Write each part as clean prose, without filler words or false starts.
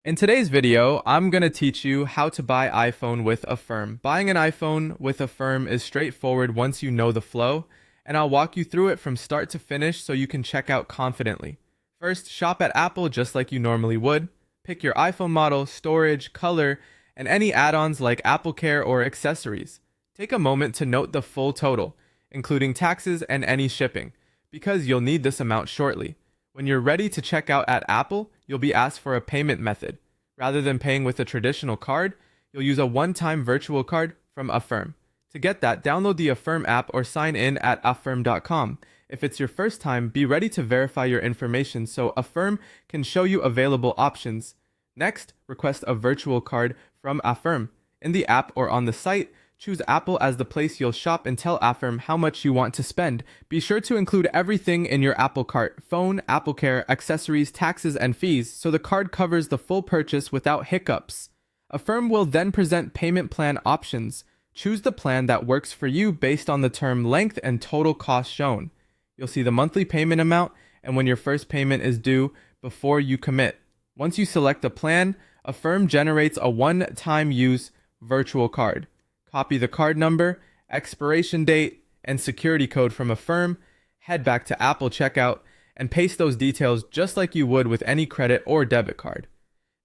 In today's video, I'm going to teach you how to buy iPhone with Affirm. Buying an iPhone with Affirm is straightforward once you know the flow, and I'll walk you through it from start to finish so you can check out confidently. First, shop at Apple just like you normally would. Pick your iPhone model, storage, color, and any add-ons like AppleCare or accessories. Take a moment to note the full total, including taxes and any shipping, because you'll need this amount shortly. When you're ready to check out at Apple, you'll be asked for a payment method. Rather than paying with a traditional card, you'll use a one-time virtual card from Affirm. To get that, download the Affirm app or sign in at affirm.com. If it's your first time, be ready to verify your information so Affirm can show you available options. Next, request a virtual card from Affirm. In the app or on the site, choose Apple as the place you'll shop and tell Affirm how much you want to spend. Be sure to include everything in your Apple cart: phone, AppleCare, accessories, taxes, and fees, so the card covers the full purchase without hiccups. Affirm will then present payment plan options. Choose the plan that works for you based on the term length and total cost shown. You'll see the monthly payment amount and when your first payment is due before you commit. Once you select a plan, Affirm generates a one-time use virtual card. Copy the card number, expiration date, and security code from Affirm, head back to Apple checkout, and paste those details just like you would with any credit or debit card.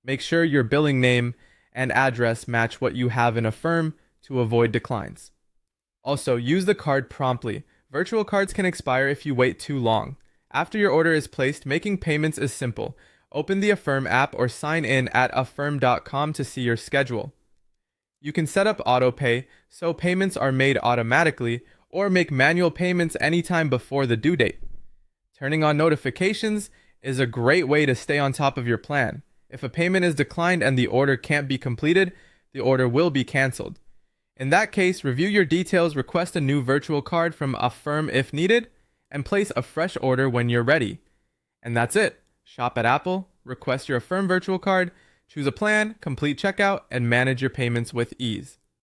Make sure your billing name and address match what you have in Affirm to avoid declines. Also, use the card promptly. Virtual cards can expire if you wait too long. After your order is placed, making payments is simple. Open the Affirm app or sign in at affirm.com to see your schedule. You can set up autopay so payments are made automatically, or make manual payments anytime before the due date. Turning on notifications is a great way to stay on top of your plan. If a payment is declined and the order can't be completed, the order will be canceled. In that case, review your details, request a new virtual card from Affirm if needed, and place a fresh order when you're ready. And that's it. Shop at Apple, request your Affirm virtual card, choose a plan, complete checkout, and manage your payments with ease.